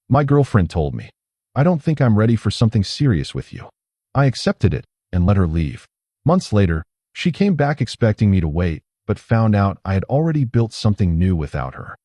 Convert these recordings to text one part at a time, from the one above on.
My girlfriend told me, "I don't think I'm ready for something serious with you." I accepted it and let her leave. Months later, she came back expecting me to wait, but found out I had already built something new without her.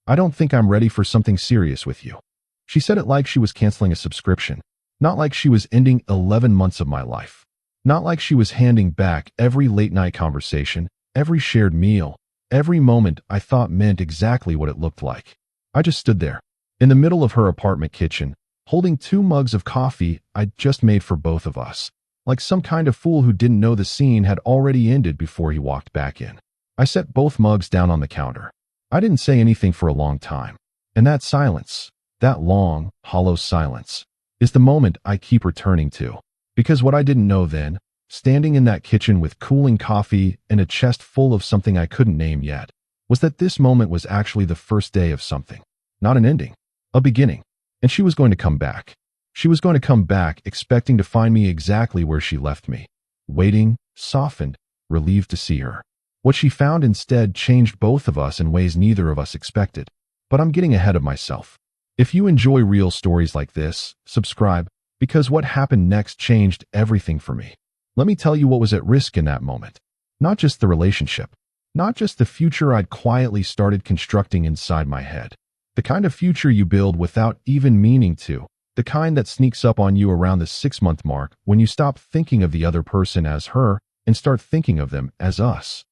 "I don't think I'm ready for something serious with you." She said it like she was canceling a subscription, not like she was ending 11 months of my life. Not like she was handing back every late-night conversation, every shared meal, every moment I thought meant exactly what it looked like. I just stood there, in the middle of her apartment kitchen, holding 2 mugs of coffee I'd just made for both of us, like some kind of fool who didn't know the scene had already ended before he walked back in. I set both mugs down on the counter. I didn't say anything for a long time. And that silence, that long, hollow silence, is the moment I keep returning to. Because what I didn't know then, standing in that kitchen with cooling coffee and a chest full of something I couldn't name yet, was that this moment was actually the first day of something. Not an ending, a beginning. And she was going to come back. She was going to come back expecting to find me exactly where she left me. Waiting, softened, relieved to see her. What she found instead changed both of us in ways neither of us expected. But I'm getting ahead of myself. If you enjoy real stories like this, subscribe, because what happened next changed everything for me. Let me tell you what was at risk in that moment. Not just the relationship. Not just the future I'd quietly started constructing inside my head. The kind of future you build without even meaning to. The kind that sneaks up on you around the 6-month mark when you stop thinking of the other person as her and start thinking of them as us.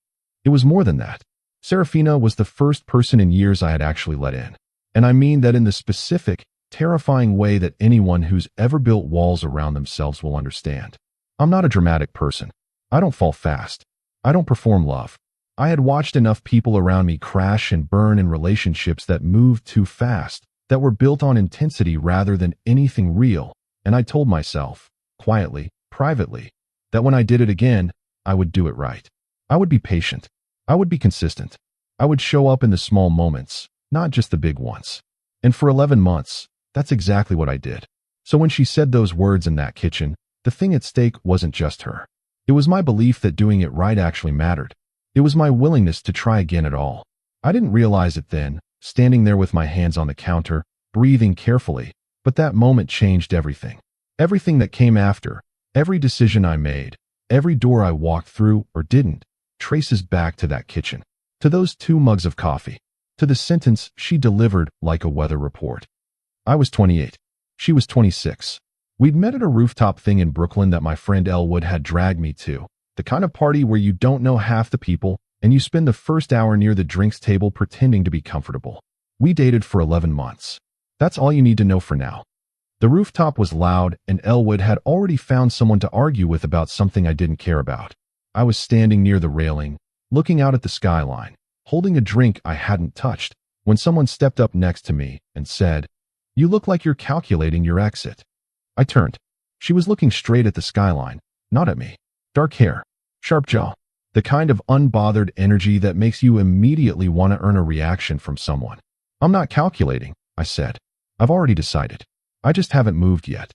It was more than that. Serafina was the first person in years I had actually let in. And I mean that in the specific, terrifying way that anyone who's ever built walls around themselves will understand. I'm not a dramatic person. I don't fall fast. I don't perform love. I had watched enough people around me crash and burn in relationships that moved too fast, that were built on intensity rather than anything real, and I told myself, quietly, privately, that when I did it again, I would do it right. I would be patient. I would be consistent. I would show up in the small moments, not just the big ones. And for 11 months, that's exactly what I did. So when she said those words in that kitchen, the thing at stake wasn't just her. It was my belief that doing it right actually mattered. It was my willingness to try again at all. I didn't realize it then, standing there with my hands on the counter, breathing carefully, but that moment changed everything. Everything that came after, every decision I made, every door I walked through or didn't, traces back to that kitchen, to those 2 mugs of coffee, to the sentence she delivered like a weather report. I was 28. She was 26. We'd met at a rooftop thing in Brooklyn that my friend Elwood had dragged me to, the kind of party where you don't know half the people and you spend the first hour near the drinks table pretending to be comfortable. We dated for 11 months. That's all you need to know for now. The rooftop was loud and Elwood had already found someone to argue with about something I didn't care about. I was standing near the railing, looking out at the skyline, holding a drink I hadn't touched, when someone stepped up next to me and said, "You look like you're calculating your exit." I turned. She was looking straight at the skyline, not at me. Dark hair, sharp jaw, the kind of unbothered energy that makes you immediately want to earn a reaction from someone. "I'm not calculating," I said. "I've already decided. I just haven't moved yet."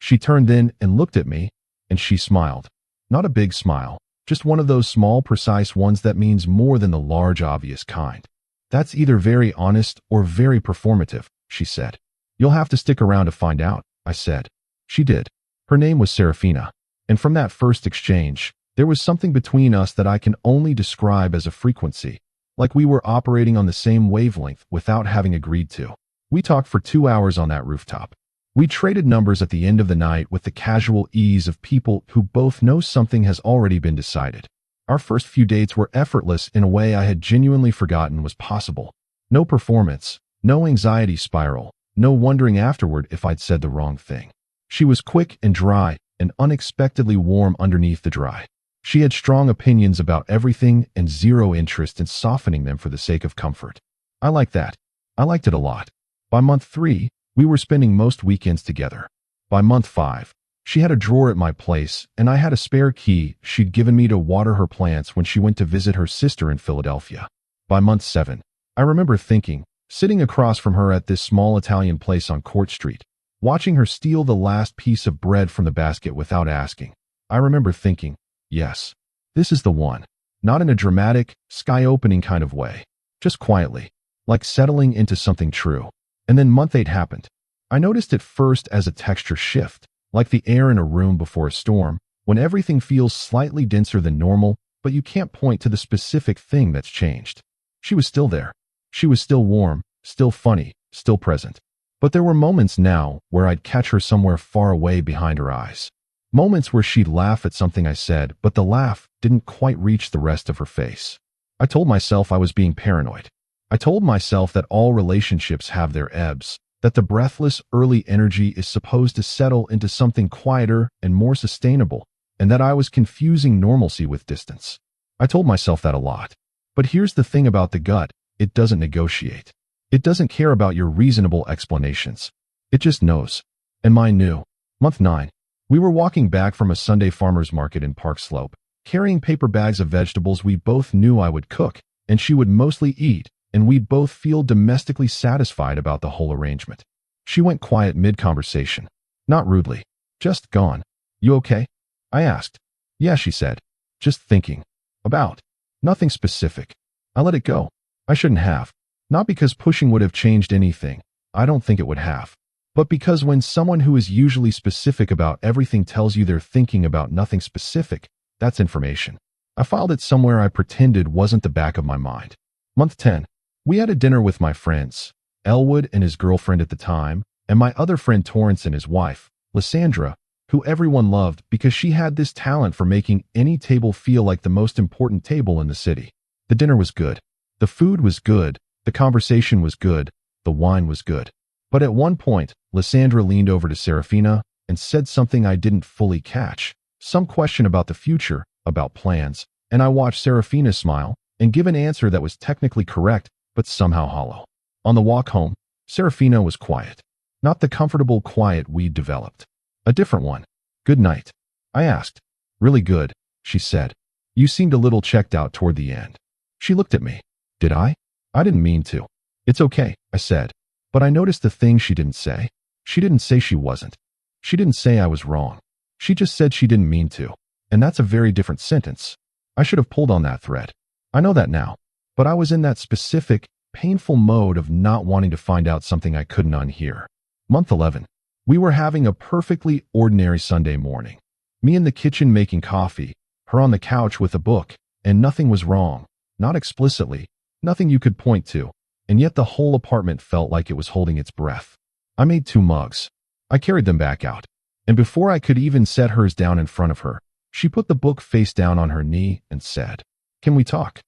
She turned then and looked at me, and she smiled. Not a big smile, just one of those small, precise ones that means more than the large, obvious kind. "That's either very honest or very performative," she said. "You'll have to stick around to find out," I said. She did. Her name was Serafina. And from that first exchange, there was something between us that I can only describe as a frequency, like we were operating on the same wavelength without having agreed to. We talked for 2 hours on that rooftop. We traded numbers at the end of the night with the casual ease of people who both know something has already been decided. Our first few dates were effortless in a way I had genuinely forgotten was possible. No performance, no anxiety spiral, no wondering afterward if I'd said the wrong thing. She was quick and dry, and unexpectedly warm underneath the dry. She had strong opinions about everything and zero interest in softening them for the sake of comfort. I liked that. I liked it a lot. By month 3, we were spending most weekends together. By month 5, she had a drawer at my place, and I had a spare key she'd given me to water her plants when she went to visit her sister in Philadelphia. By month 7, I remember thinking, sitting across from her at this small Italian place on Court Street, watching her steal the last piece of bread from the basket without asking. I remember thinking, yes, this is the one. Not in a dramatic, sky-opening kind of way. Just quietly, like settling into something true. And then month 8 happened. I noticed it first as a texture shift, like the air in a room before a storm, when everything feels slightly denser than normal, but you can't point to the specific thing that's changed. She was still there. She was still warm, still funny, still present. But there were moments now where I'd catch her somewhere far away behind her eyes. Moments where she'd laugh at something I said, but the laugh didn't quite reach the rest of her face. I told myself I was being paranoid. I told myself that all relationships have their ebbs, that the breathless early energy is supposed to settle into something quieter and more sustainable, and that I was confusing normalcy with distance. I told myself that a lot. But here's the thing about the gut, it doesn't negotiate. It doesn't care about your reasonable explanations. It just knows. And mine knew. Month 9. We were walking back from a Sunday farmer's market in Park Slope, carrying paper bags of vegetables we both knew I would cook, and she would mostly eat, and we'd both feel domestically satisfied about the whole arrangement. She went quiet mid-conversation. Not rudely. Just gone. You okay? I asked. Yeah, she said. Just thinking. About. Nothing specific. I let it go. I shouldn't have. Not because pushing would have changed anything. I don't think it would have. But because when someone who is usually specific about everything tells you they're thinking about nothing specific, that's information. I filed it somewhere I pretended wasn't the back of my mind. Month 10. We had a dinner with my friends, Elwood and his girlfriend at the time, and my other friend Torrance and his wife, Lysandra, who everyone loved because she had this talent for making any table feel like the most important table in the city. The dinner was good. The food was good. The conversation was good. The wine was good. But at one point, Lysandra leaned over to Serafina and said something I didn't fully catch. Some question about the future, about plans, and I watched Serafina smile and give an answer that was technically correct, but somehow hollow. On the walk home, Serafina was quiet. Not the comfortable quiet we'd developed. A different one. Good night. I asked. Really good, she said. You seemed a little checked out toward the end. She looked at me. Did I? I didn't mean to. It's okay, I said. But I noticed the thing she didn't say. She didn't say she wasn't. She didn't say I was wrong. She just said she didn't mean to. And that's a very different sentence. I should have pulled on that thread. I know that now. But I was in that specific, painful mode of not wanting to find out something I couldn't unhear. Month 11. We were having a perfectly ordinary Sunday morning. Me in the kitchen making coffee, her on the couch with a book, and nothing was wrong. Not explicitly. Nothing you could point to. And yet the whole apartment felt like it was holding its breath. I made 2 mugs. I carried them back out. And before I could even set hers down in front of her, she put the book face down on her knee and said, "Can we talk?"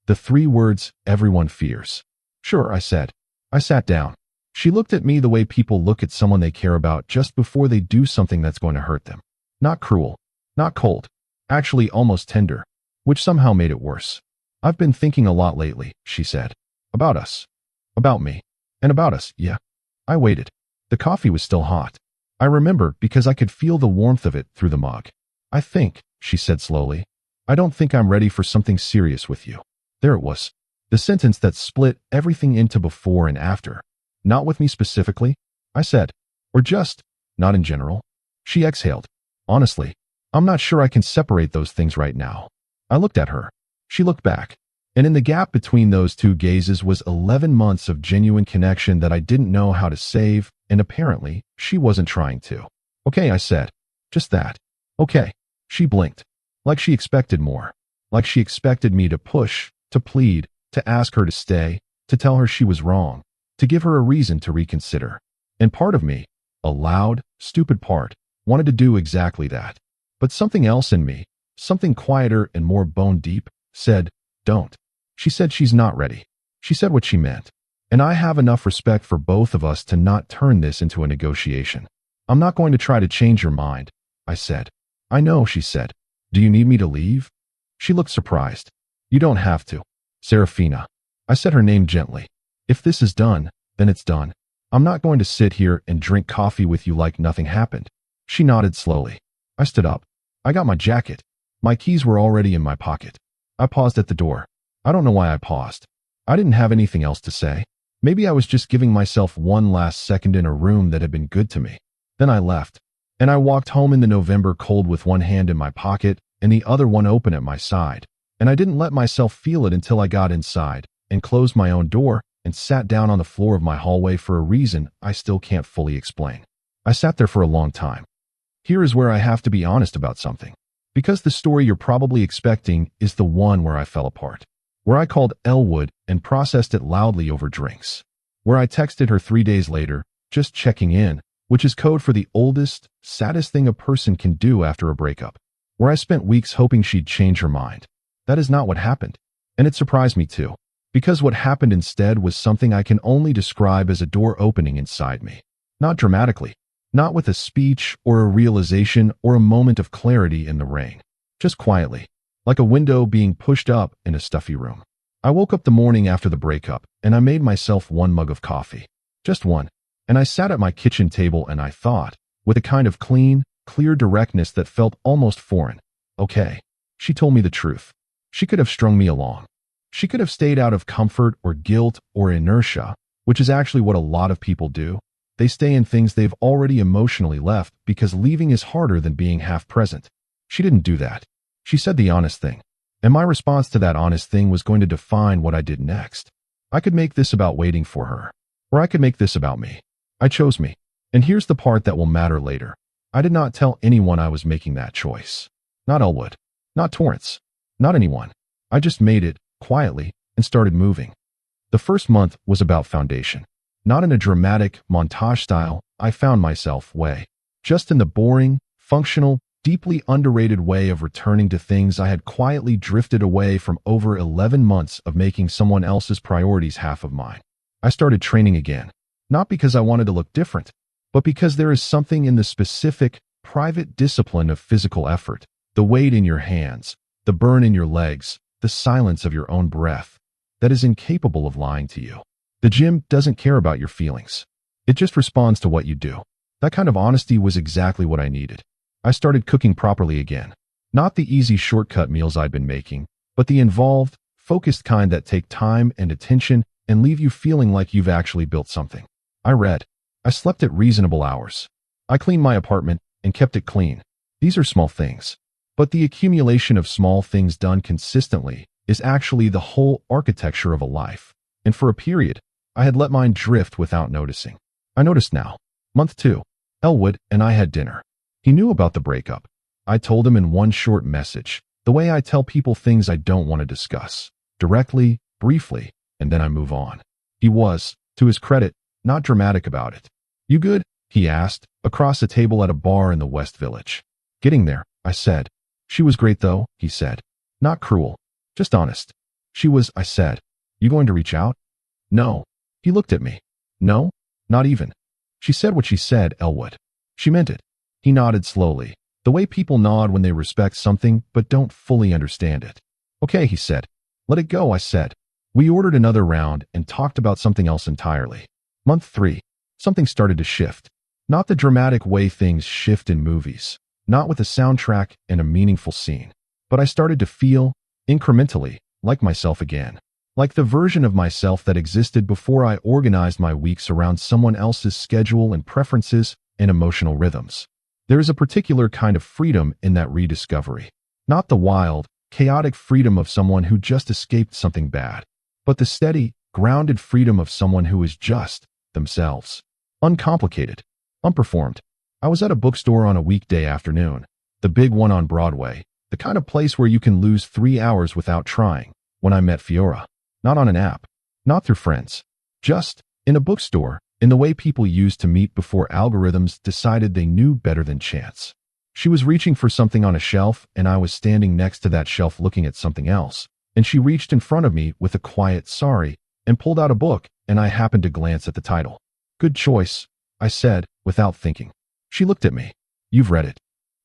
The 3 words everyone fears. Sure, I said. I sat down. She looked at me the way people look at someone they care about just before they do something that's going to hurt them. Not cruel. Not cold. Actually almost tender. Which somehow made it worse. I've been thinking a lot lately, she said. About us. About me. And about us, yeah. I waited. The coffee was still hot. I remember because I could feel the warmth of it through the mug. I think, she said slowly, I don't think I'm ready for something serious with you. There it was. The sentence that split everything into before and after. Not with me specifically, I said. Or just, not in general. She exhaled. Honestly, I'm not sure I can separate those things right now. I looked at her. She looked back. And in the gap between those 2 gazes was 11 months of genuine connection that I didn't know how to save, and apparently, she wasn't trying to. Okay, I said. Just that. Okay. She blinked. Like she expected more. Like she expected me to push, to plead, to ask her to stay, to tell her she was wrong, to give her a reason to reconsider. And part of me, a loud, stupid part, wanted to do exactly that. But something else in me, something quieter and more bone deep, said, don't. She said she's not ready. She said what she meant. And I have enough respect for both of us to not turn this into a negotiation. I'm not going to try to change your mind, I said. I know, she said. Do you need me to leave? She looked surprised. You don't have to. Serafina. I said her name gently. If this is done, then it's done. I'm not going to sit here and drink coffee with you like nothing happened. She nodded slowly. I stood up. I got my jacket. My keys were already in my pocket. I paused at the door. I don't know why I paused. I didn't have anything else to say. Maybe I was just giving myself one last second in a room that had been good to me. Then I left. And I walked home in the November cold with one hand in my pocket and the other one open at my side. And I didn't let myself feel it until I got inside and closed my own door and sat down on the floor of my hallway for a reason I still can't fully explain. I sat there for a long time. Here is where I have to be honest about something. Because the story you're probably expecting is the one where I fell apart. Where I called Elwood and processed it loudly over drinks. Where I texted her 3 days later, just checking in, which is code for the oldest, saddest thing a person can do after a breakup. Where I spent weeks hoping she'd change her mind. That is not what happened. And it surprised me too. Because what happened instead was something I can only describe as a door opening inside me. Not dramatically. Not with a speech or a realization or a moment of clarity in the rain. Just quietly. Like a window being pushed up in a stuffy room. I woke up the morning after the breakup and I made myself 1 mug of coffee. Just one. And I sat at my kitchen table and I thought, with a kind of clean, clear directness that felt almost foreign. Okay. She told me the truth. She could have strung me along. She could have stayed out of comfort or guilt or inertia, which is actually what a lot of people do. They stay in things they've already emotionally left because leaving is harder than being half present. She didn't do that. She said the honest thing. And my response to that honest thing was going to define what I did next. I could make this about waiting for her. Or I could make this about me. I chose me. And here's the part that will matter later. I did not tell anyone I was making that choice. Not Elwood. Not Torrance. Not anyone. I just made it, quietly, and started moving. The first month was about foundation. Not in a dramatic, montage style, I found myself way. Just in the boring, functional, deeply underrated way of returning to things I had quietly drifted away from over 11 months of making someone else's priorities half of mine. I started training again. Not because I wanted to look different, but because there is something in the specific, private discipline of physical effort, the weight in your hands, the burn in your legs, the silence of your own breath, that is incapable of lying to you. The gym doesn't care about your feelings. It just responds to what you do. That kind of honesty was exactly what I needed. I started cooking properly again. Not the easy shortcut meals I'd been making, but the involved, focused kind that take time and attention and leave you feeling like you've actually built something. I read. I slept at reasonable hours. I cleaned my apartment and kept it clean. These are small things. But the accumulation of small things done consistently is actually the whole architecture of a life. And for a period, I had let mine drift without noticing. I noticed now. Month 2. Elwood and I had dinner. He knew about the breakup. I told him in one short message, the way I tell people things I don't want to discuss. Directly, briefly, and then I move on. He was, to his credit, not dramatic about it. You good? He asked, across a table at a bar in the West Village. Getting there, I said. She was great though, he said. Not cruel. Just honest. She was, I said. You going to reach out? No. He looked at me. No? Not even. She said what she said, Elwood. She meant it. He nodded slowly, the way people nod when they respect something but don't fully understand it. Okay, he said. Let it go, I said. We ordered another round and talked about something else entirely. Month 3. Something started to shift. Not the dramatic way things shift in movies. Not with a soundtrack and a meaningful scene. But I started to feel, incrementally, like myself again. Like the version of myself that existed before I organized my weeks around someone else's schedule and preferences and emotional rhythms. There is a particular kind of freedom in that rediscovery. Not the wild, chaotic freedom of someone who just escaped something bad, but the steady, grounded freedom of someone who is just themselves. Uncomplicated. Unperformed. I was at a bookstore on a weekday afternoon, the big one on Broadway, the kind of place where you can lose 3 hours without trying, when I met Fiora. Not on an app. Not through friends. Just in a bookstore, in the way people used to meet before algorithms decided they knew better than chance. She was reaching for something on a shelf, and I was standing next to that shelf looking at something else, and she reached in front of me with a quiet sorry and pulled out a book, and I happened to glance at the title. Good choice, I said, without thinking. She looked at me. You've read it.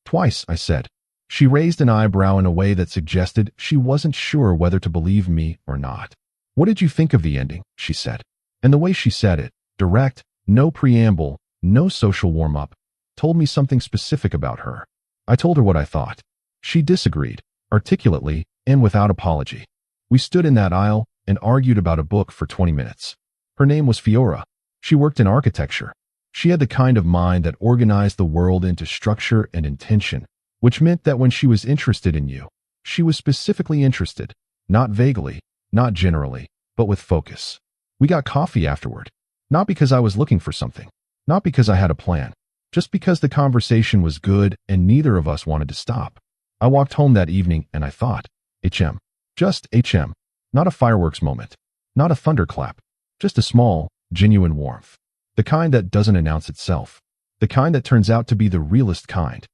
Twice, I said. She raised an eyebrow in a way that suggested she wasn't sure whether to believe me or not. What did you think of the ending? She said. And the way she said it, direct, no preamble, no social warm-up, told me something specific about her. I told her what I thought. She disagreed, articulately and without apology. We stood in that aisle and argued about a book for 20 minutes. Her name was Fiora. She worked in architecture. She had the kind of mind that organized the world into structure and intention, which meant that when she was interested in you, she was specifically interested, not vaguely, not generally, but with focus. We got coffee afterward. Not because I was looking for something. Not because I had a plan. Just because the conversation was good and neither of us wanted to stop. I walked home that evening and I thought, HM. Just HM. Not a fireworks moment. Not a thunderclap. Just a small, genuine warmth. The kind that doesn't announce itself. The kind that turns out to be the realest kind.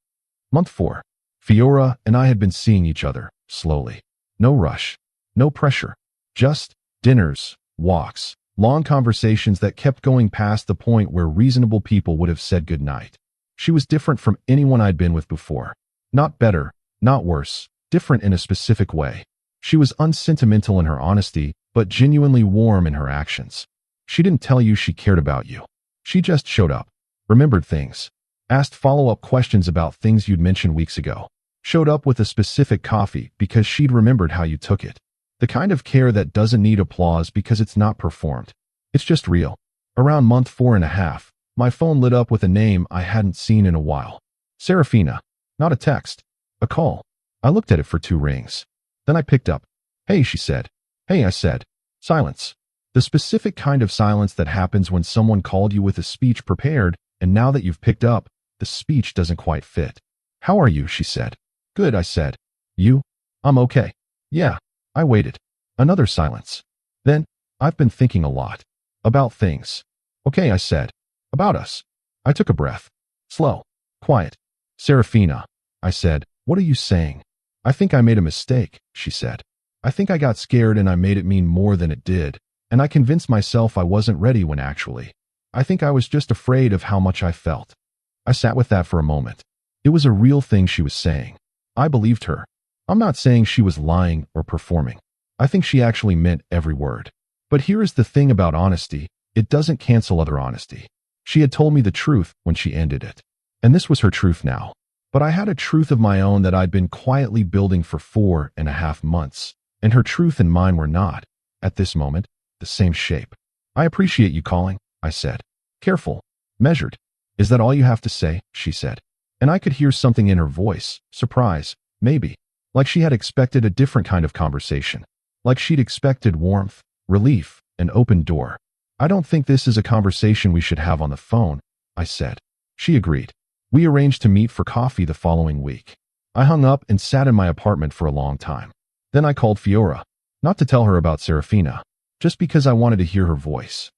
Month 4. Fiora and I had been seeing each other, slowly. No rush. No pressure. Just dinners, walks, long conversations that kept going past the point where reasonable people would have said goodnight. She was different from anyone I'd been with before. Not better, not worse, different in a specific way. She was unsentimental in her honesty, but genuinely warm in her actions. She didn't tell you she cared about you. She just showed up, remembered things, asked follow-up questions about things you'd mentioned weeks ago, showed up with a specific coffee because she'd remembered how you took it. The kind of care that doesn't need applause because it's not performed. It's just real. Around month 4.5, my phone lit up with a name I hadn't seen in a while. Serafina. Not a text. A call. I looked at it for 2 rings. Then I picked up. Hey, she said. Hey, I said. Silence. The specific kind of silence that happens when someone called you with a speech prepared, and now that you've picked up, the speech doesn't quite fit. How are you? She said. Good, I said. You? I'm okay. Yeah. I waited. Another silence. Then, I've been thinking a lot. About things. Okay, I said. About us. I took a breath. Slow. Quiet. Serafina. I said, what are you saying? I think I made a mistake, she said. I think I got scared and I made it mean more than it did, and I convinced myself I wasn't ready when actually, I think I was just afraid of how much I felt. I sat with that for a moment. It was a real thing she was saying. I believed her. I'm not saying she was lying or performing. I think she actually meant every word. But here is the thing about honesty. It doesn't cancel other honesty. She had told me the truth when she ended it. And this was her truth now. But I had a truth of my own that I'd been quietly building for 4.5 months. And her truth and mine were not, at this moment, the same shape. I appreciate you calling, I said. Careful. Measured. Is that all you have to say? She said. And I could hear something in her voice. Surprise, maybe. Like she had expected a different kind of conversation. Like she'd expected warmth, relief, an open door. I don't think this is a conversation we should have on the phone, I said. She agreed. We arranged to meet for coffee the following week. I hung up and sat in my apartment for a long time. Then I called Fiora. Not to tell her about Serafina. Just because I wanted to hear her voice.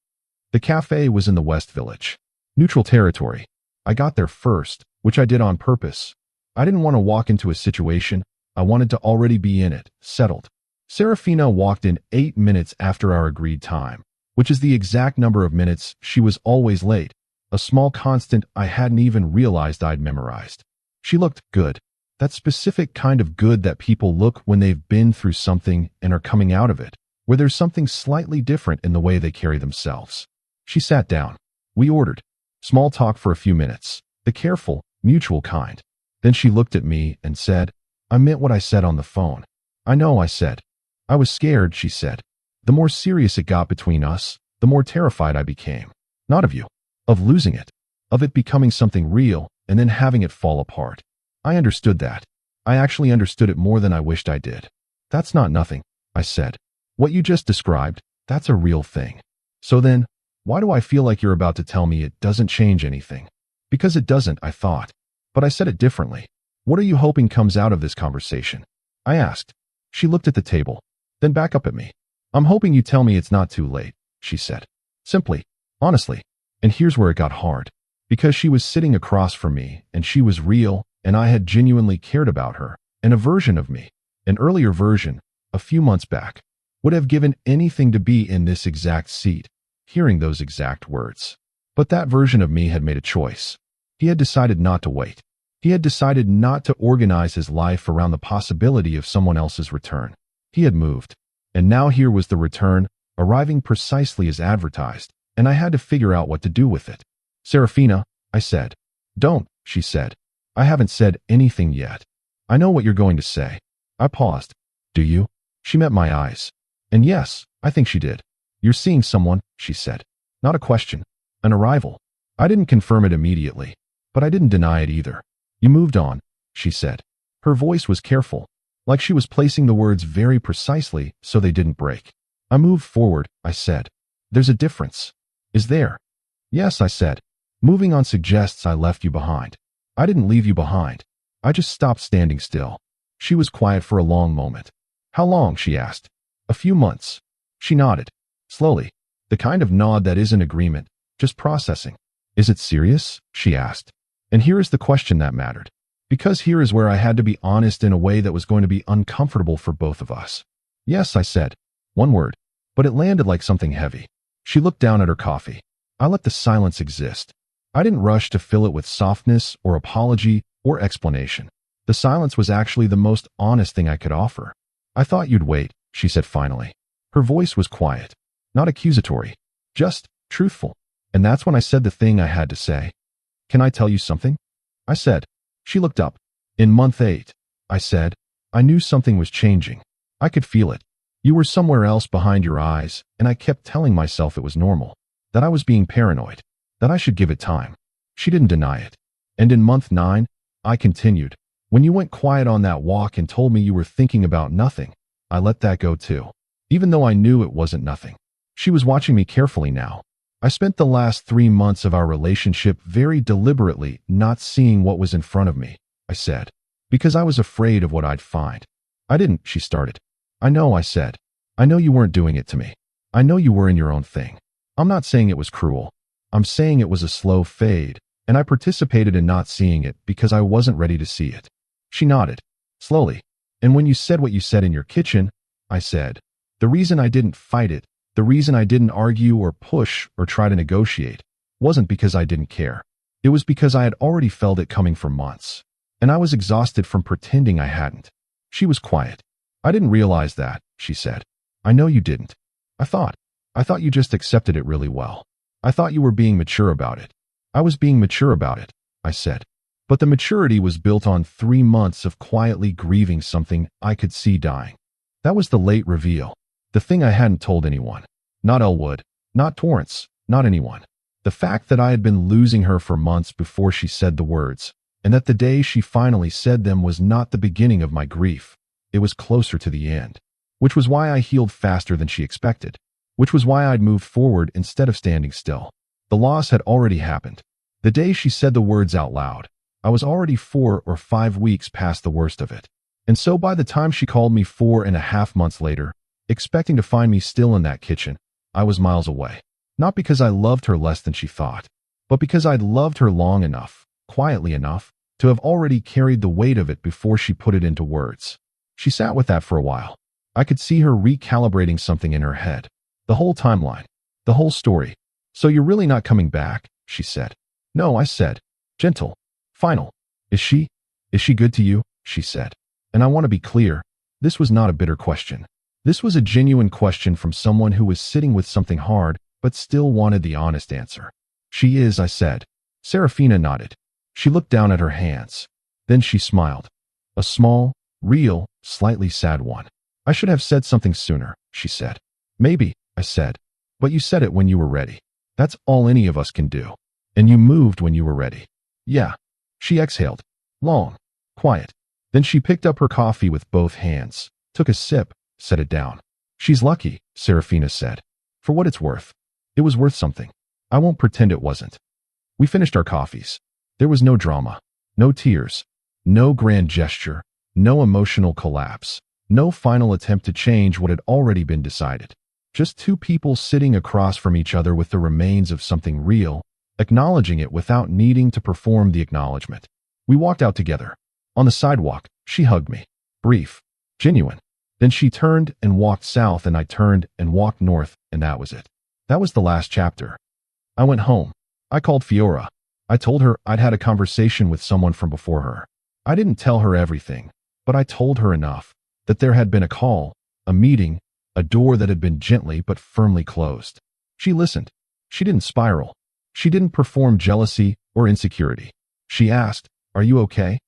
The cafe was in the West Village. Neutral territory. I got there first, which I did on purpose. I didn't want to walk into a situation. I wanted to already be in it, settled. Serafina walked in 8 minutes after our agreed time, which is the exact number of minutes she was always late, a small constant I hadn't even realized I'd memorized. She looked good. That specific kind of good that people look when they've been through something and are coming out of it, where there's something slightly different in the way they carry themselves. She sat down. We ordered. Small talk for a few minutes, the careful, mutual kind. Then she looked at me and said, I meant what I said on the phone. I know, I said. I was scared, she said. The more serious it got between us, the more terrified I became. Not of you. Of losing it. Of it becoming something real and then having it fall apart. I understood that. I actually understood it more than I wished I did. That's not nothing, I said. What you just described, that's a real thing. So then, why do I feel like you're about to tell me it doesn't change anything? Because it doesn't, I thought. But I said it differently. What are you hoping comes out of this conversation? I asked. She looked at the table, then back up at me. I'm hoping you tell me it's not too late, she said. Simply, honestly. And here's where it got hard. Because she was sitting across from me, and she was real, and I had genuinely cared about her, and a version of me, an earlier version, a few months back, would have given anything to be in this exact seat, hearing those exact words. But that version of me had made a choice. He had decided not to wait. He had decided not to organize his life around the possibility of someone else's return. He had moved. And now here was the return, arriving precisely as advertised, and I had to figure out what to do with it. Serafina, I said. Don't, she said. I haven't said anything yet. I know what you're going to say. I paused. Do you? She met my eyes. And yes, I think she did. You're seeing someone, she said. Not a question. An arrival. I didn't confirm it immediately, but I didn't deny it either. You moved on, she said. Her voice was careful, like she was placing the words very precisely so they didn't break. I moved forward, I said. There's a difference. Is there? Yes, I said. Moving on suggests I left you behind. I didn't leave you behind. I just stopped standing still. She was quiet for a long moment. How long? She asked. A few months. She nodded. Slowly. The kind of nod that isn't agreement, just processing. Is it serious? She asked. And here is the question that mattered. Because here is where I had to be honest in a way that was going to be uncomfortable for both of us. Yes, I said. One word. But it landed like something heavy. She looked down at her coffee. I let the silence exist. I didn't rush to fill it with softness or apology or explanation. The silence was actually the most honest thing I could offer. I thought you'd wait, she said finally. Her voice was quiet, not accusatory, just truthful. And that's when I said the thing I had to say. Can I tell you something? I said. She looked up. In month 8, I said, I knew something was changing. I could feel it. You were somewhere else behind your eyes, and I kept telling myself it was normal, that I was being paranoid, that I should give it time. She didn't deny it. And in month 9, I continued. When you went quiet on that walk and told me you were thinking about nothing, I let that go too, even though I knew it wasn't nothing. She was watching me carefully now. I spent the last 3 months of our relationship very deliberately not seeing what was in front of me, I said, because I was afraid of what I'd find. I didn't, she started. I know, I said. I know you weren't doing it to me. I know you were in your own thing. I'm not saying it was cruel. I'm saying it was a slow fade, and I participated in not seeing it because I wasn't ready to see it. She nodded, slowly. And when you said what you said in your kitchen, I said, the reason I didn't fight it, the reason I didn't argue or push or try to negotiate, wasn't because I didn't care. It was because I had already felt it coming for months, and I was exhausted from pretending I hadn't. She was quiet. I didn't realize that, she said. I know you didn't. I thought you just accepted it really well. I thought you were being mature about it. I was being mature about it, I said. But the maturity was built on 3 months of quietly grieving something I could see dying. That was the late reveal. The thing I hadn't told anyone. Not Elwood, not Torrance, not anyone. The fact that I had been losing her for months before she said the words, and that the day she finally said them was not the beginning of my grief. It was closer to the end, which was why I healed faster than she expected, which was why I'd moved forward instead of standing still. The loss had already happened. The day she said the words out loud, I was already 4 or 5 weeks past the worst of it. And so by the time she called me 4.5 months later, expecting to find me still in that kitchen, I was miles away. Not because I loved her less than she thought, but because I'd loved her long enough, quietly enough, to have already carried the weight of it before she put it into words. She sat with that for a while. I could see her recalibrating something in her head. The whole timeline. The whole story. So you're really not coming back, she said. No, I said. Gentle. Final. Is she good to you? She said. And I want to be clear. This was not a bitter question. This was a genuine question from someone who was sitting with something hard, but still wanted the honest answer. She is, I said. Serafina nodded. She looked down at her hands. Then she smiled. A small, real, slightly sad one. I should have said something sooner, she said. Maybe, I said. But you said it when you were ready. That's all any of us can do. And you moved when you were ready. Yeah. She exhaled. Long. Quiet. Then she picked up her coffee with both hands, took a sip, set it down. She's lucky, Serafina said. For what it's worth. It was worth something. I won't pretend it wasn't. We finished our coffees. There was no drama, no tears, no grand gesture, no emotional collapse, no final attempt to change what had already been decided. Just 2 people sitting across from each other with the remains of something real, acknowledging it without needing to perform the acknowledgement. We walked out together. On the sidewalk, she hugged me. Brief. Genuine. Then she turned and walked south and I turned and walked north, and that was it. That was the last chapter. I went home. I called Fiora. I told her I'd had a conversation with someone from before her. I didn't tell her everything, but I told her enough that there had been a call, a meeting, a door that had been gently but firmly closed. She listened. She didn't spiral. She didn't perform jealousy or insecurity. She asked, "Are you okay?"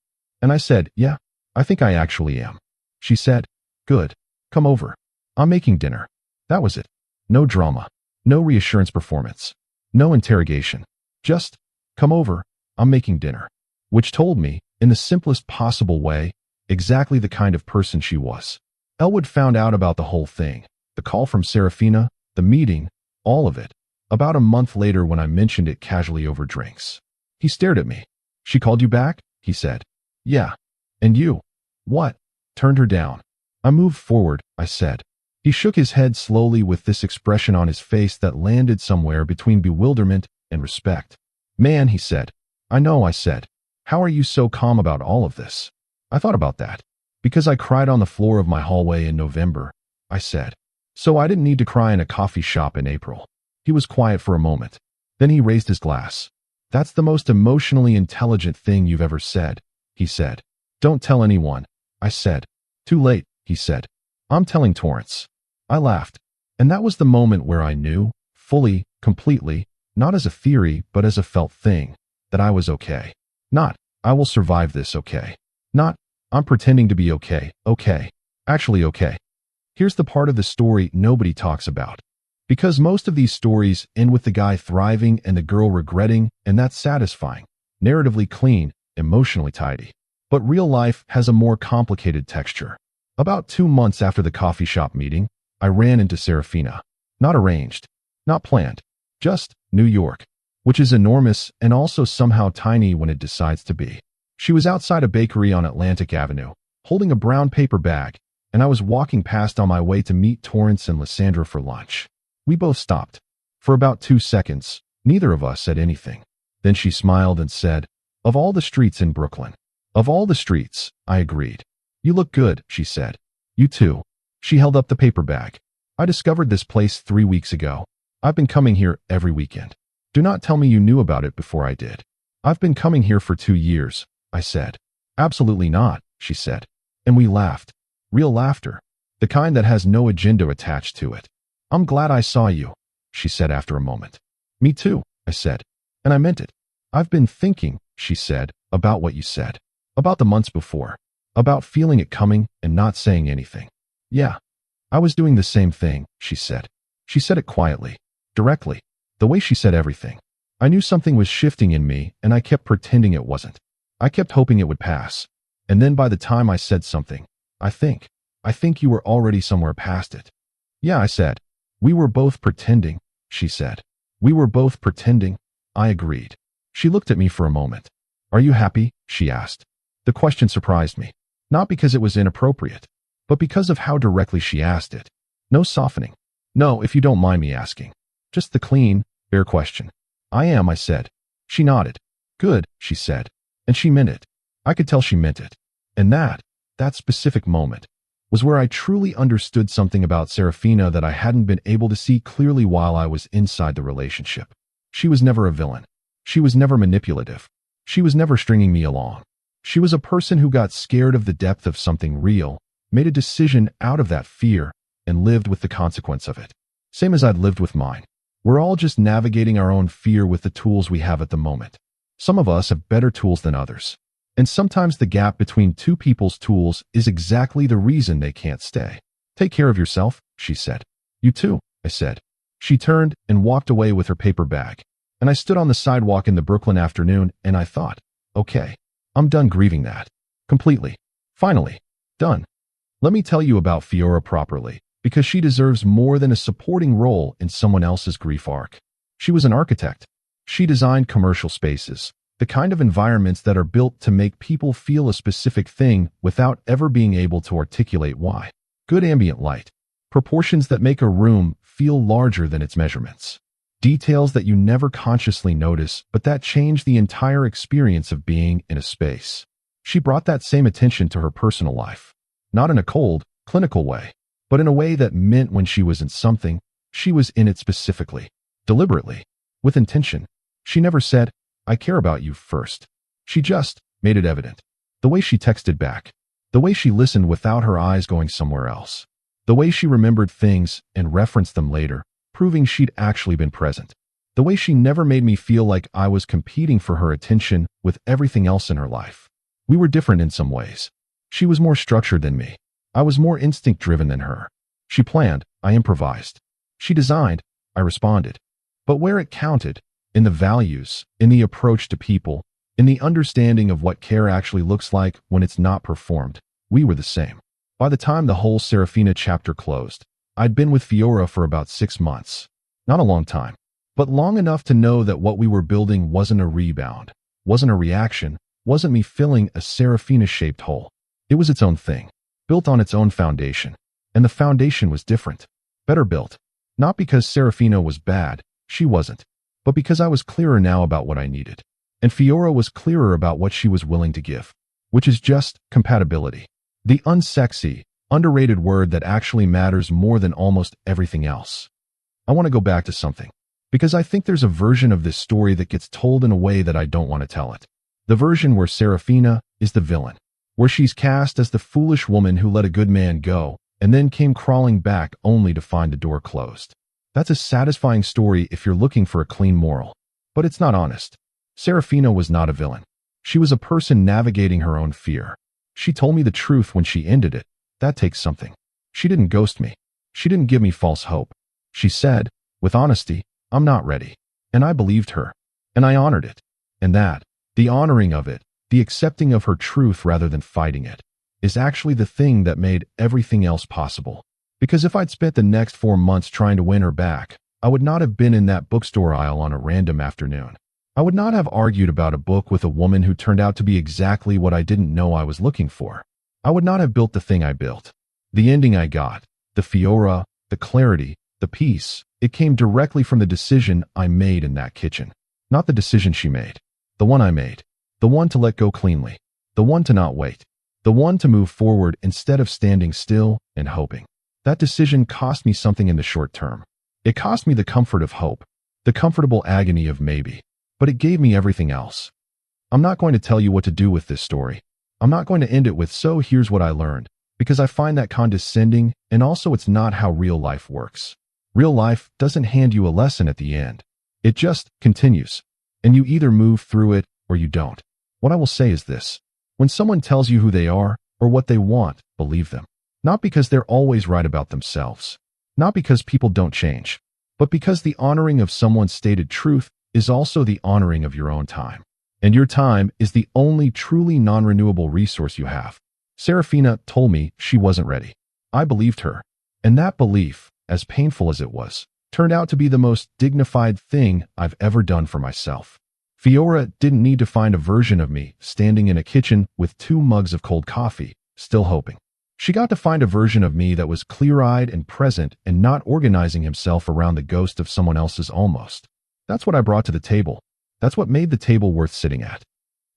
And I said, "Yeah, I think I actually am." She said, "Good. Come over. I'm making dinner." That was it. No drama. No reassurance performance. No interrogation. Just, "Come over. I'm making dinner." Which told me, in the simplest possible way, exactly the kind of person she was. Elwood found out about the whole thing. The call from Serafina, the meeting, All of it. About a month later when I mentioned it casually over drinks. He stared at me. She called you back? He said. Yeah. And you? What? Turned her down. I moved forward, I said. He shook his head slowly with this expression on his face that landed somewhere between bewilderment and respect. Man, he said. I know, I said. How are you so calm about all of this? I thought about that. Because I cried on the floor of my hallway in November, I said. So I didn't need to cry in a coffee shop in April. He was quiet for a moment. Then he raised his glass. That's the most emotionally intelligent thing you've ever said, he said. Don't tell anyone, I said. Too late, he said. I'm telling Torrance. I laughed. And that was the moment where I knew, fully, completely, not as a theory but as a felt thing, that I was okay. Not, I will survive this okay. Not, I'm pretending to be okay, okay. Actually okay. Here's the part of the story nobody talks about. Because most of these stories end with the guy thriving and the girl regretting, and that's satisfying, narratively clean, emotionally tidy. But real life has a more complicated texture. About 2 months after the coffee shop meeting, I ran into Serafina. Not arranged. Not planned. Just New York, which is enormous and also somehow tiny when it decides to be. She was outside a bakery on Atlantic Avenue, holding a brown paper bag, and I was walking past on my way to meet Torrance and Lysandra for lunch. We both stopped. For about 2 seconds, neither of us said anything. Then she smiled and said, "Of all the streets in Brooklyn." "Of all the streets," I agreed. "You look good," she said. "You too." She held up the paper bag. "I discovered this place 3 weeks ago. I've been coming here every weekend. Do not tell me you knew about it before I did." "I've been coming here for 2 years," I said. "Absolutely not," she said. And we laughed. Real laughter. The kind that has no agenda attached to it. "I'm glad I saw you," she said after a moment. "Me too," I said. And I meant it. "I've been thinking," she said, "about what you said. About the months before. About feeling it coming and not saying anything." "Yeah. I was doing the same thing," she said. She said it quietly, directly, the way she said everything. I knew something was shifting in me, and I kept pretending it wasn't. I kept hoping it would pass. And then by the time I said something, I think you were already somewhere past it." "Yeah," I said. "We were both pretending," she said. "We were both pretending," I agreed. She looked at me for a moment. "Are you happy?" she asked. The question surprised me. Not because it was inappropriate, but because of how directly she asked it. No softening. "No, if you don't mind me asking." Just the clean, bare question. "I am," I said. She nodded. "Good," she said. And she meant it. I could tell she meant it. And that specific moment, was where I truly understood something about Serafina that I hadn't been able to see clearly while I was inside the relationship. She was never a villain. She was never manipulative. She was never stringing me along. She was a person who got scared of the depth of something real, made a decision out of that fear, and lived with the consequence of it. Same as I'd lived with mine. We're all just navigating our own fear with the tools we have at the moment. Some of us have better tools than others. And sometimes the gap between two people's tools is exactly the reason they can't stay. "Take care of yourself," she said. "You too," I said. She turned and walked away with her paper bag. And I stood on the sidewalk in the Brooklyn afternoon and I thought, okay, I'm done grieving that. Completely. Finally. Done. Let me tell you about Fiora properly, because she deserves more than a supporting role in someone else's grief arc. She was an architect. She designed commercial spaces, the kind of environments that are built to make people feel a specific thing without ever being able to articulate why. Good ambient light. Proportions that make a room feel larger than its measurements. Details that you never consciously notice, but that change the entire experience of being in a space. She brought that same attention to her personal life. Not in a cold, clinical way, but in a way that meant when she was in something, she was in it specifically, deliberately, with intention. She never said, "I care about you" first. She just made it evident. The way she texted back. The way she listened without her eyes going somewhere else. The way she remembered things and referenced them later, proving she'd actually been present. The way she never made me feel like I was competing for her attention with everything else in her life. We were different in some ways. She was more structured than me. I was more instinct-driven than her. She planned, I improvised. She designed, I responded. But where it counted, in the values, in the approach to people, in the understanding of what care actually looks like when it's not performed, we were the same. By the time the whole Serafina chapter closed, I'd been with Fiora for about 6 months. Not a long time, but long enough to know that what we were building wasn't a rebound, wasn't a reaction, wasn't me filling a Serafina-shaped hole. It was its own thing, built on its own foundation. And the foundation was different, better built. Not because Serafina was bad, she wasn't, but because I was clearer now about what I needed. And Fiora was clearer about what she was willing to give, which is just compatibility. The unsexy, underrated word that actually matters more than almost everything else. I want to go back to something, because I think there's a version of this story that gets told in a way that I don't want to tell it. The version where Serafina is the villain, where she's cast as the foolish woman who let a good man go and then came crawling back only to find the door closed. That's a satisfying story if you're looking for a clean moral, but it's not honest. Serafina was not a villain. She was a person navigating her own fear. She told me the truth when she ended it. That takes something. She didn't ghost me. She didn't give me false hope. She said, with honesty, I'm not ready. And I believed her. And I honored it. And that, the honoring of it, the accepting of her truth rather than fighting it, is actually the thing that made everything else possible. Because if I'd spent the next 4 months trying to win her back, I would not have been in that bookstore aisle on a random afternoon. I would not have argued about a book with a woman who turned out to be exactly what I didn't know I was looking for. I would not have built the thing I built. The ending I got, the Fiora, the clarity, the peace, it came directly from the decision I made in that kitchen. Not the decision she made. The one I made. The one to let go cleanly. The one to not wait. The one to move forward instead of standing still and hoping. That decision cost me something in the short term. It cost me the comfort of hope, the comfortable agony of maybe, but it gave me everything else. I'm not going to tell you what to do with this story. I'm not going to end it with "so here's what I learned," because I find that condescending, and also it's not how real life works. Real life doesn't hand you a lesson at the end. It just continues, and you either move through it or you don't. What I will say is this: when someone tells you who they are or what they want, believe them. Not because they're always right about themselves. Not because people don't change, but because the honoring of someone's stated truth is also the honoring of your own time. And your time is the only truly non-renewable resource you have. Serafina told me she wasn't ready. I believed her. And that belief, as painful as it was, turned out to be the most dignified thing I've ever done for myself. Fiora didn't need to find a version of me standing in a kitchen with 2 mugs of cold coffee, still hoping. She got to find a version of me that was clear-eyed and present and not organizing himself around the ghost of someone else's almost. That's what I brought to the table. That's what made the table worth sitting at.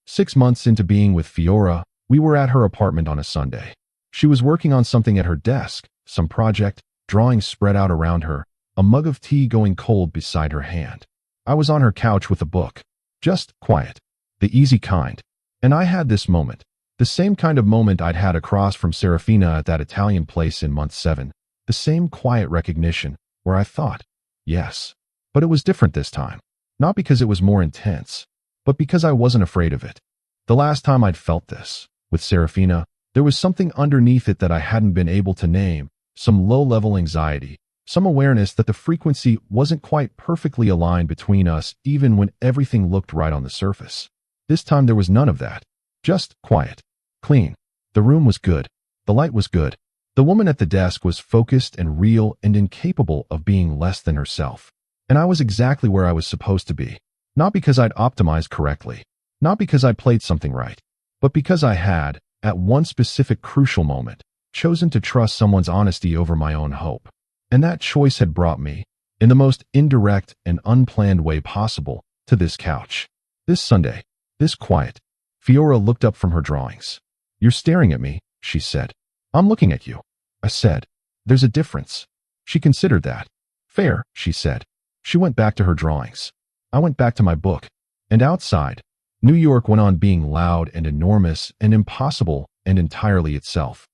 6 months into being with Fiora, we were at her apartment on a Sunday. She was working on something at her desk, some project, drawings spread out around her, a mug of tea going cold beside her hand. I was on her couch with a book. Just quiet. The easy kind. And I had this moment. The same kind of moment I'd had across from Serafina at that Italian place in month 7. The same quiet recognition, where I thought, yes. But it was different this time. Not because it was more intense, but because I wasn't afraid of it. The last time I'd felt this, with Serafina, there was something underneath it that I hadn't been able to name, some low-level anxiety, some awareness that the frequency wasn't quite perfectly aligned between us even when everything looked right on the surface. This time there was none of that. Just quiet. Clean. The room was good. The light was good. The woman at the desk was focused and real and incapable of being less than herself. And I was exactly where I was supposed to be. Not because I'd optimized correctly. Not because I played something right. But because I had, at one specific crucial moment, chosen to trust someone's honesty over my own hope. And that choice had brought me, in the most indirect and unplanned way possible, to this couch. This Sunday. This quiet. Fiora looked up from her drawings. "You're staring at me," she said. "I'm looking at you," I said. "There's a difference." She considered that. "Fair," she said. She went back to her drawings. I went back to my book. And outside, New York went on being loud and enormous and impossible and entirely itself.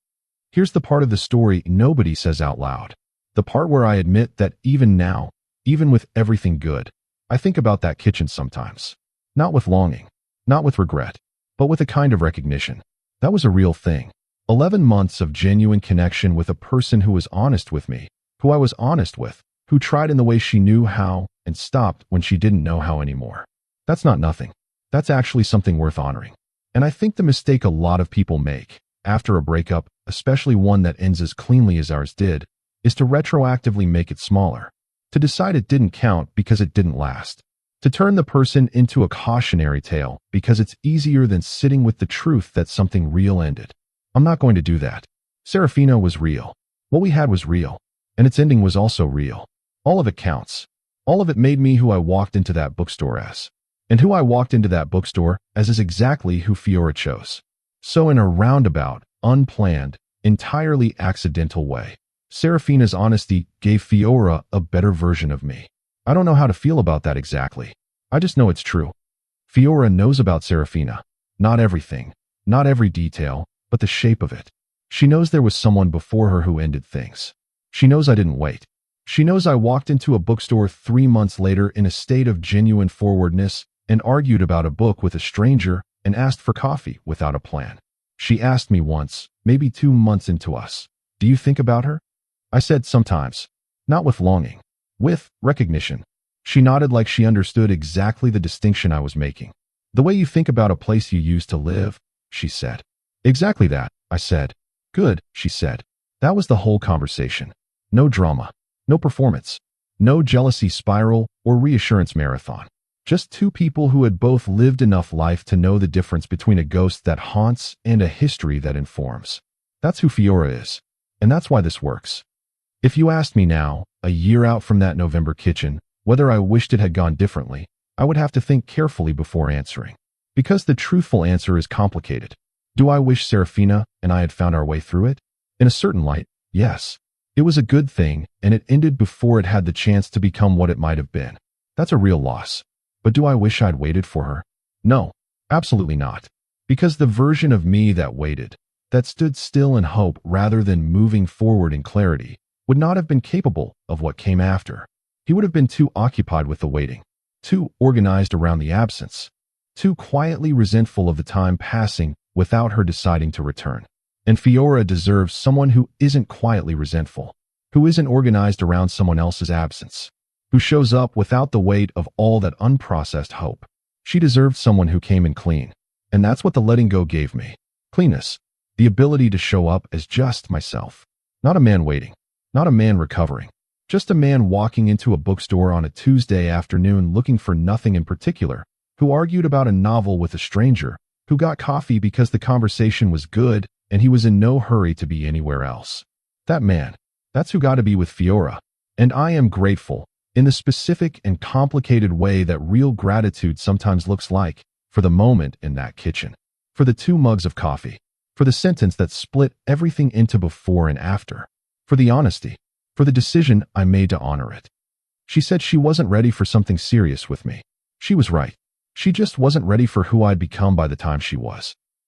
Here's the part of the story nobody says out loud. The part where I admit that even now, even with everything good, I think about that kitchen sometimes. Not with longing, not with regret, but with a kind of recognition. That was a real thing. 11 months of genuine connection with a person who was honest with me, who I was honest with, who tried in the way she knew how and stopped when she didn't know how anymore. That's not nothing. That's actually something worth honoring. And I think the mistake a lot of people make, after a breakup, especially one that ends as cleanly as ours did, is to retroactively make it smaller. To decide it didn't count because it didn't last. To turn the person into a cautionary tale because it's easier than sitting with the truth that something real ended. I'm not going to do that. Serafina was real. What we had was real. And its ending was also real. All of it counts. All of it made me who I walked into that bookstore as. And who I walked into that bookstore as is exactly who Fiora chose. So in a roundabout, unplanned, entirely accidental way, Serafina's honesty gave Fiora a better version of me. I don't know how to feel about that exactly. I just know it's true. Fiora knows about Serafina. Not everything, not every detail, but the shape of it. She knows there was someone before her who ended things. She knows I didn't wait. She knows I walked into a bookstore 3 months later in a state of genuine forwardness and argued about a book with a stranger and asked for coffee without a plan. She asked me once, maybe 2 months into us, "Do you think about her?" I said sometimes. Not with longing. With recognition. She nodded like she understood exactly the distinction I was making. "The way you think about a place you used to live," she said. "Exactly that," I said. "Good," she said. That was the whole conversation. No drama. No performance. No jealousy spiral or reassurance marathon. Just two people who had both lived enough life to know the difference between a ghost that haunts and a history that informs. That's who Fiora is. And that's why this works. If you asked me now, a year out from that November kitchen, whether I wished it had gone differently, I would have to think carefully before answering. Because the truthful answer is complicated. Do I wish Serafina and I had found our way through it? In a certain light, yes. It was a good thing, and it ended before it had the chance to become what it might have been. That's a real loss. But do I wish I'd waited for her? No, absolutely not. Because the version of me that waited, that stood still in hope rather than moving forward in clarity, would not have been capable of what came after. He would have been too occupied with the waiting, too organized around the absence, too quietly resentful of the time passing without her deciding to return. And Fiora deserves someone who isn't quietly resentful, who isn't organized around someone else's absence, who shows up without the weight of all that unprocessed hope. She deserved someone who came in clean. And that's what the letting go gave me. Cleanness. The ability to show up as just myself. Not a man waiting. Not a man recovering. Just a man walking into a bookstore on a Tuesday afternoon looking for nothing in particular, who argued about a novel with a stranger, who got coffee because the conversation was good and he was in no hurry to be anywhere else. That man. That's who got to be with Fiora. And I am grateful, in the specific and complicated way that real gratitude sometimes looks like, for the moment in that kitchen. For the 2 mugs of coffee. For the sentence that split everything into before and after. For the honesty. For the decision I made to honor it. She said she wasn't ready for something serious with me. She was right. She just wasn't ready for who I'd become by the time she was.